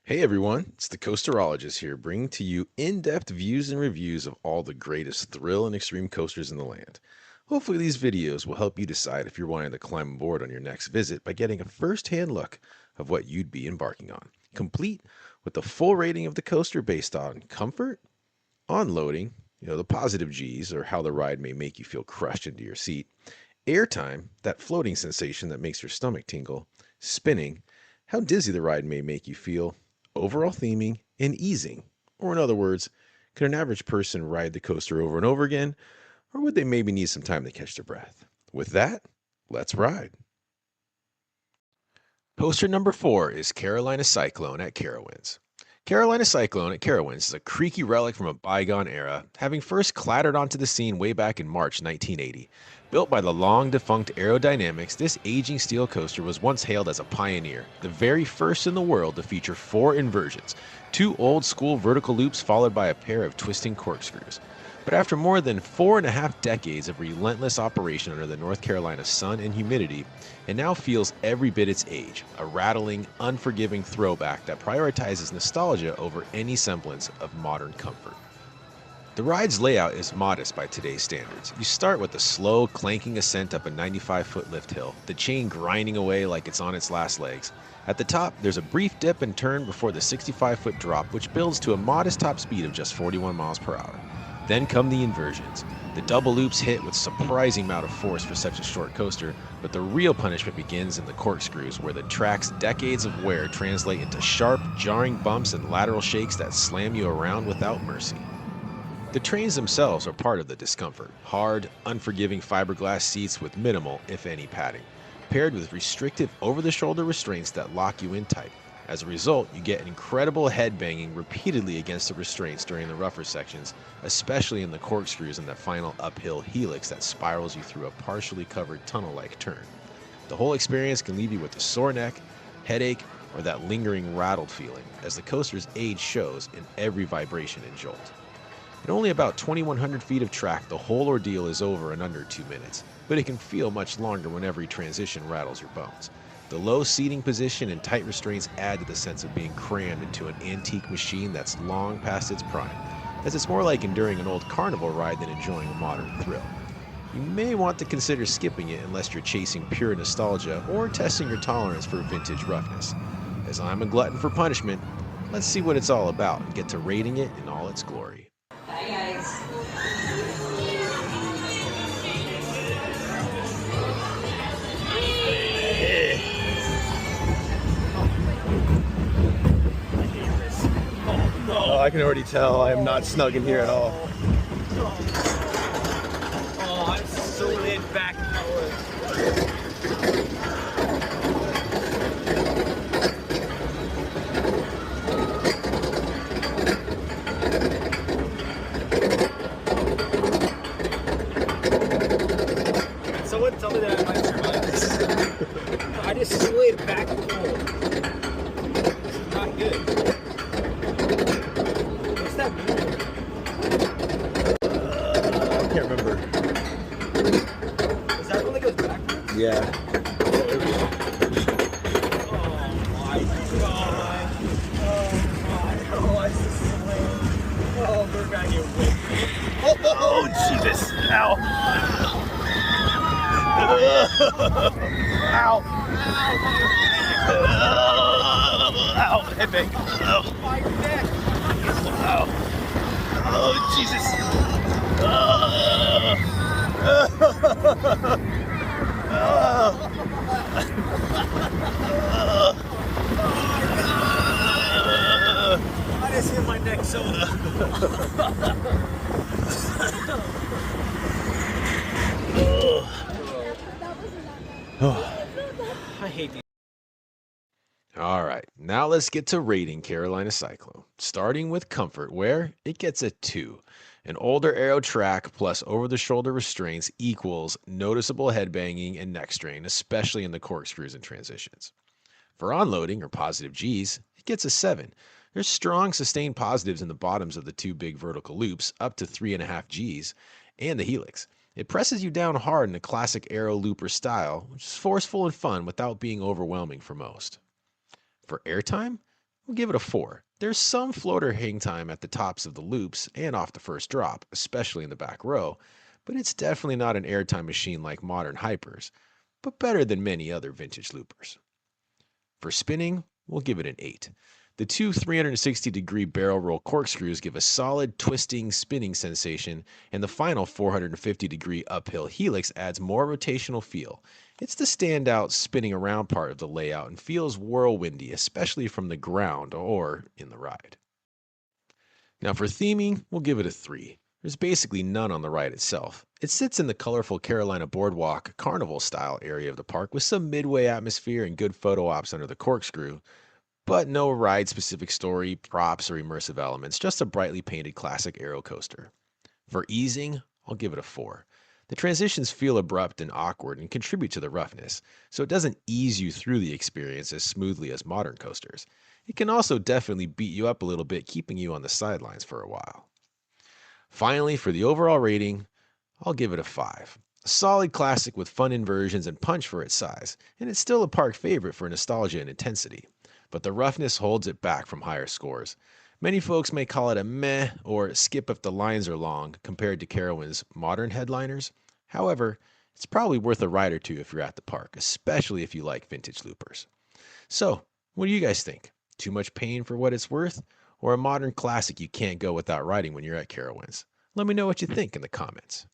Hey everyone, it's the Coasterologist here, bringing to you in-depth views and reviews of all the greatest thrill and extreme coasters in the land. Hopefully these videos will help you decide if you're wanting to climb aboard on your next visit by getting a first-hand look of what you'd be embarking on, complete with the full rating of the coaster based on comfort, on-loading, the positive G's or how the ride may make you feel crushed into your seat, airtime, that floating sensation that makes your stomach tingle, spinning, how dizzy the ride may make you feel, overall theming, and easing. Or, in other words, could an average person ride the coaster over and over again, or would they maybe need some time to catch their breath? With that, let's ride. Poster number 4 is Carolina Cyclone at Carowinds. Carolina Cyclone at Carowinds is a creaky relic from a bygone era, having first clattered onto the scene way back in March 1980. Built by the long-defunct Aerodynamics, this aging steel coaster was once hailed as a pioneer, the very first in the world to feature 4 inversions, 2 old-school vertical loops followed by a pair of twisting corkscrews. But after more than 4.5 decades of relentless operation under the North Carolina sun and humidity, it now feels every bit its age, a rattling, unforgiving throwback that prioritizes nostalgia over any semblance of modern comfort. The ride's layout is modest by today's standards. You start with a slow, clanking ascent up a 95-foot lift hill, the chain grinding away like it's on its last legs. At the top, there's a brief dip and turn before the 65-foot drop, which builds to a modest top speed of just 41 miles per hour. Then come the inversions. The double loops hit with surprising amount of force for such a short coaster, but the real punishment begins in the corkscrews, where the track's decades of wear translate into sharp, jarring bumps and lateral shakes that slam you around without mercy. The trains themselves are part of the discomfort. Hard, unforgiving fiberglass seats with minimal, if any, padding, paired with restrictive over-the-shoulder restraints that lock you in tight. As a result, you get incredible head banging repeatedly against the restraints during the rougher sections, especially in the corkscrews and that final uphill helix that spirals you through a partially covered tunnel-like turn. The whole experience can leave you with a sore neck, headache, or that lingering rattled feeling, as the coaster's age shows in every vibration and jolt. At only about 2,100 feet of track, the whole ordeal is over in under 2 minutes, but it can feel much longer when every transition rattles your bones. The low seating position and tight restraints add to the sense of being crammed into an antique machine that's long past its prime, as it's more like enduring an old carnival ride than enjoying a modern thrill. You may want to consider skipping it unless you're chasing pure nostalgia or testing your tolerance for vintage roughness. As I'm a glutton for punishment, let's see what it's all about and get to rating it in all its glory. Hi guys. Oh, I can already tell I am not snug in here at all. Oh, I'm so laid back. Someone tell me that I might survive this. I just slid back and forth. This is not good. What's that mean? I can't remember. Is that one that goes backwards? Yeah. Oh my god. Oh my. Oh, I just slammed. Oh, we're back here. Oh, Jesus. Ow. Ow. Ow. Headbang. Ow. My neck. Ow. Oh, Jesus. I just hit my neck so I hate these. All right, now let's get to rating Carolina Cyclone, starting with comfort, where it gets a 2. An older aero track plus over-the-shoulder restraints equals noticeable headbanging and neck strain, especially in the corkscrews and transitions. For onloading, or positive Gs, it gets a 7. There's strong sustained positives in the bottoms of the 2 big vertical loops, up to 3.5 Gs, and the helix. It presses you down hard in a classic aero looper style, which is forceful and fun without being overwhelming for most. For airtime, We'll give it a 4. There's some floater hang time at the tops of the loops and off the first drop, especially in the back row, but it's definitely not an airtime machine like modern hypers, but better than many other vintage loopers. For spinning, we'll give it an 8. The two 360-degree barrel roll corkscrews give a solid twisting spinning sensation, and the final 450-degree uphill helix adds more rotational feel. It's the standout spinning around part of the layout and feels whirlwindy, especially from the ground or in the ride. Now for theming, we'll give it a 3. There's basically none on the ride itself. It sits in the colorful Carolina Boardwalk carnival style area of the park with some midway atmosphere and good photo ops under the corkscrew, but no ride specific story, props, or immersive elements, just a brightly painted classic aero coaster. For easing, I'll give it a 4. The transitions feel abrupt and awkward and contribute to the roughness, so it doesn't ease you through the experience as smoothly as modern coasters. It can also definitely beat you up a little bit, keeping you on the sidelines for a while. Finally, for the overall rating, I'll give it a 5. A solid classic with fun inversions and punch for its size, and it's still a park favorite for nostalgia and intensity. But the roughness holds it back from higher scores. Many folks may call it a meh or skip if the lines are long compared to Carowinds' modern headliners. However, it's probably worth a ride or two if you're at the park, especially if you like vintage loopers. So, what do you guys think? Too much pain for what it's worth? Or a modern classic you can't go without riding when you're at Carowinds? Let me know what you think in the comments.